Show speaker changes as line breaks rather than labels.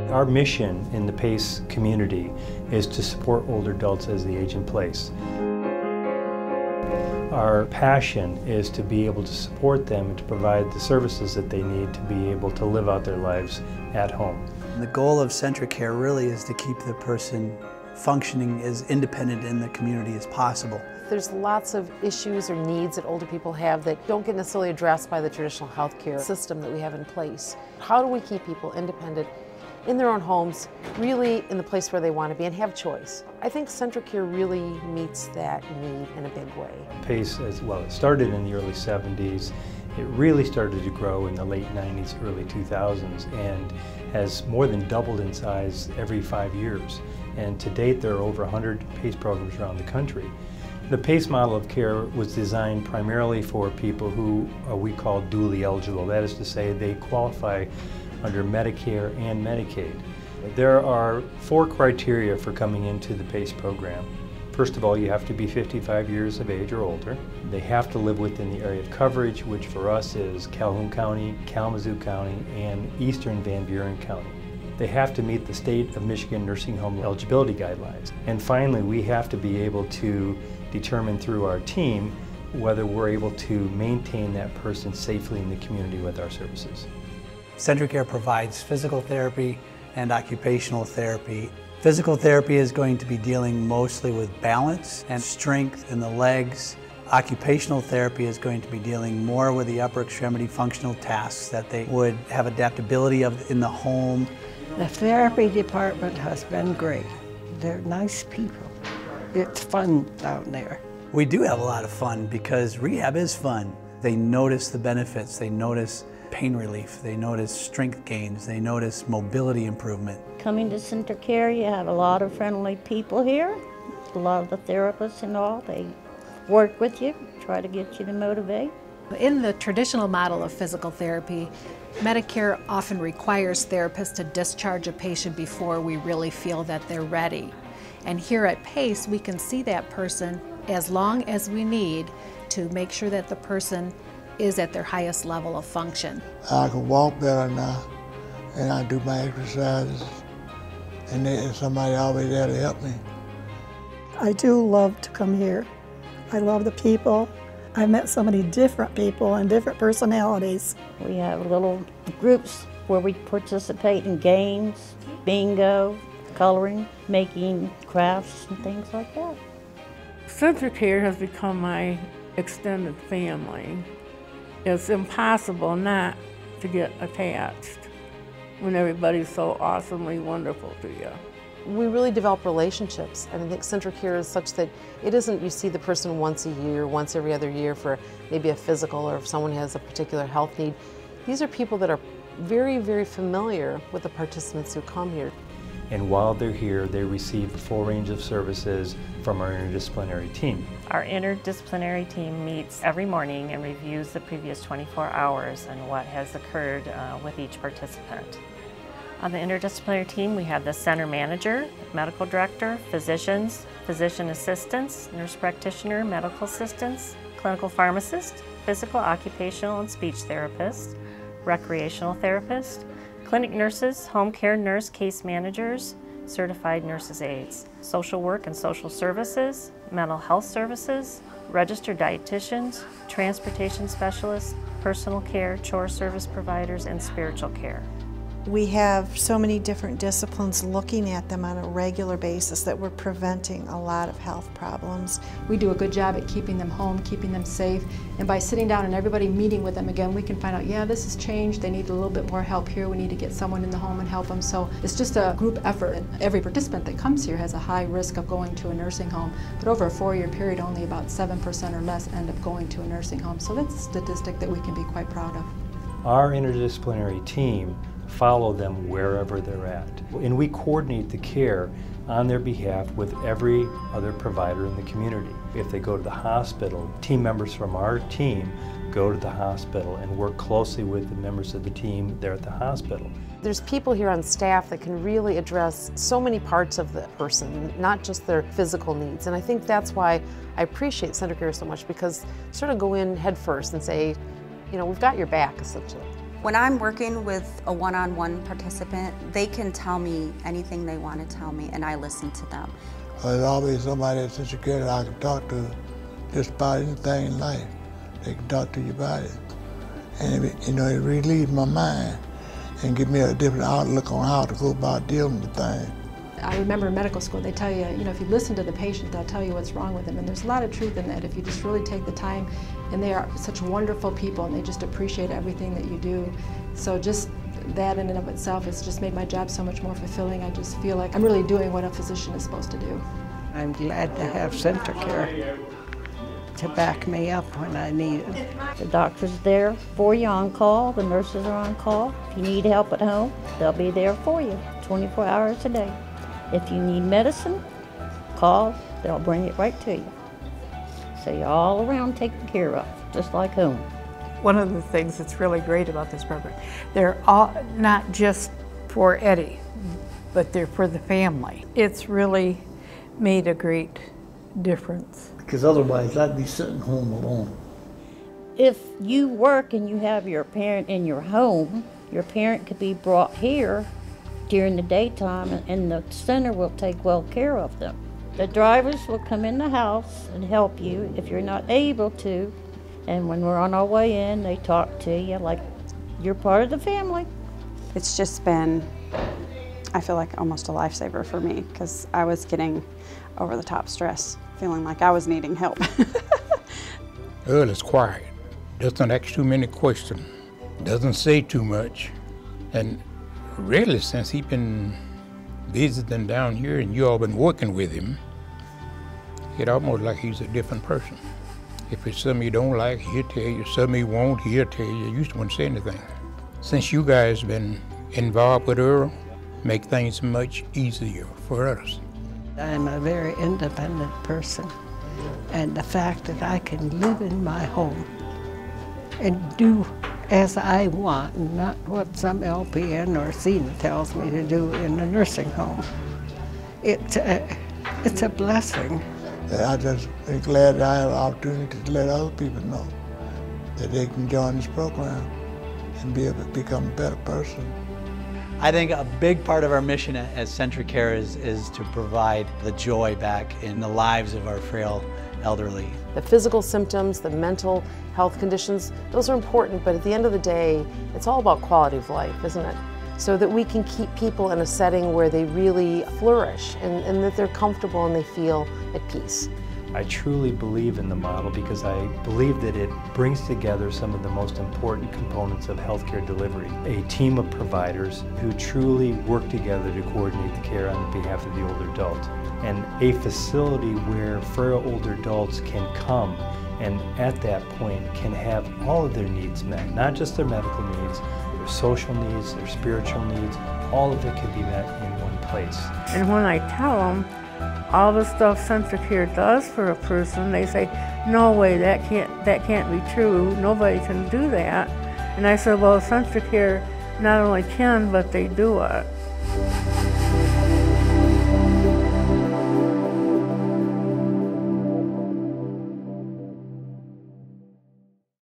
Our mission in the P.A.C.E community is to support older adults as they age in place. Our passion is to be able to support them and to provide the services that they need to be able to live out their lives at home.
The goal of CentraCare really is to keep the person functioning as independent in the community as possible.
There's lots of issues or needs that older people have that don't get necessarily addressed by the traditional healthcare system that we have in place. How do we keep people independent in their own homes, really in the place where they want to be and have choice? I think CentraCare really meets that need in a big way.
P.A.C.E, as well, it started in the early 70s. It really started to grow in the late 90s, early 2000s, and has more than doubled in size every 5 years. And to date, there are over 100 P.A.C.E programs around the country. The P.A.C.E model of care was designed primarily for people who we call dually eligible. That is to say, they qualify under Medicare and Medicaid. There are 4 criteria for coming into the P.A.C.E program. First of all, you have to be 55 years of age or older. They have to live within the area of coverage, which for us is Calhoun County, Kalamazoo County, and eastern Van Buren County. They have to meet the state of Michigan nursing home eligibility guidelines. And finally, we have to be able to determine through our team whether we're able to maintain that person safely in the community with our services.
CentraCare provides physical therapy and occupational therapy. Physical therapy is going to be dealing mostly with balance and strength in the legs. Occupational therapy is going to be dealing more with the upper extremity functional tasks that they would have adaptability of in the home.
The therapy department has been great. They're nice people. It's fun down there.
We do have a lot of fun because rehab is fun. They notice the benefits, they notice pain relief, they notice strength gains, they notice mobility improvement.
Coming to CentraCare, you have a lot of friendly people here. A lot of the therapists and all, they work with you, try to get you to motivate.
In the traditional model of physical therapy, Medicare often requires therapists to discharge a patient before we really feel that they're ready. And here at P.A.C.E, we can see that person as long as we need to make sure that the person is at their highest level of function.
I can walk better now, and I do my exercises, and there's somebody always there to help me.
I do love to come here. I love the people. I've met so many different people and different personalities.
We have little groups where we participate in games, bingo, coloring, making crafts and things like that.
CentraCare has become my extended family. It's impossible not to get attached when everybody's so awesomely wonderful to you.
We really develop relationships, and I think CentraCare is such that it isn't you see the person once a year, once every other year for maybe a physical or if someone has a particular health need. These are people that are very, very familiar with the participants who come here.
And while they're here, they receive a full range of services from our interdisciplinary team.
Our interdisciplinary team meets every morning and reviews the previous 24 hours and what has occurred with each participant. On the interdisciplinary team, we have the center manager, medical director, physicians, physician assistants, nurse practitioner, medical assistants, clinical pharmacist, physical, occupational, and speech therapist, recreational therapist, clinic nurses, home care nurse case managers, certified nurses aides, social work and social services, mental health services, registered dietitians, transportation specialists, personal care, chore service providers, and spiritual care.
We have so many different disciplines looking at them on a regular basis that we're preventing a lot of health problems.
We do a good job at keeping them home, keeping them safe, and by sitting down and everybody meeting with them again, we can find out, yeah, this has changed, they need a little bit more help here, we need to get someone in the home and help them. So it's just a group effort, and every participant that comes here has a high risk of going to a nursing home, but over a 4-year period, only about 7% or less end up going to a nursing home. So that's a statistic that we can be quite proud of.
Our interdisciplinary team follow them wherever they're at. And we coordinate the care on their behalf with every other provider in the community. If they go to the hospital, team members from our team go to the hospital and work closely with the members of the team there at the hospital.
There's people here on staff that can really address so many parts of the person, not just their physical needs. And I think that's why I appreciate CentraCare so much, because sort of go in head first and say, you know, we've got your back, essentially.
When I'm working with a one-on-one participant, they can tell me anything they want to tell me, and I listen to them.
There's always somebody at Central Care that I can talk to just about anything in life. They can talk to you about it. And it relieves my mind and give me a different outlook on how to go about dealing with things.
I remember in medical school, they tell you, if you listen to the patient, they'll tell you what's wrong with them. And there's a lot of truth in that if you just really take the time. And they are such wonderful people, and they just appreciate everything that you do. So just that in and of itself has just made my job so much more fulfilling. I just feel like I'm really doing what a physician is supposed to do.
I'm glad to have Central Care to back me up when I need it.
The doctor's there for you on call, the nurses are on call. If you need help at home, they'll be there for you 24 hours a day. If you need medicine, call, they'll bring it right to you. So you're all around taken care of, just like home.
One of the things that's really great about this program, they're all not just for Eddie, but they're for the family. It's really made a great difference.
Because otherwise I'd be sitting home alone.
If you work and you have your parent in your home, your parent could be brought here during the daytime, and the center will take well care of them. The drivers will come in the house and help you if you're not able to, and when we're on our way in, they talk to you like you're part of the family.
It's just been, I feel like, almost a lifesaver for me, because I was getting over the top stress, feeling like I was needing help.
Earl is quiet, doesn't ask too many questions, doesn't say too much, and really since he's been visiting down here and you all been working with him, it's almost like he's a different person. If it's something you don't like, he'll tell you. Something he won't, he'll tell you. You just won't say anything. Since you guys been involved with Earl, make things much easier for us.
I'm a very independent person, and the fact that I can live in my home and do as I want, and not what some LPN or CNA tells me to do in a nursing home. It's a blessing.
I just am glad that I have the opportunity to let other people know that they can join this program and be able to become a better person.
I think a big part of our mission at Central Care is to provide the joy back in the lives of our frail elderly.
The physical symptoms, the mental health conditions, those are important, but at the end of the day, it's all about quality of life, isn't it? So that we can keep people in a setting where they really flourish and that they're comfortable and they feel at peace.
I truly believe in the model because I believe that it brings together some of the most important components of healthcare delivery. A team of providers who truly work together to coordinate the care on behalf of the older adult. And a facility where frail older adults can come and at that point can have all of their needs met, not just their medical needs, their social needs, their spiritual needs, all of it can be met in one place.
And when I tell them all the stuff Central Care does for a person, they say, no way, that can't be true, nobody can do that. And I said, well, Central Care not only can, but they do it.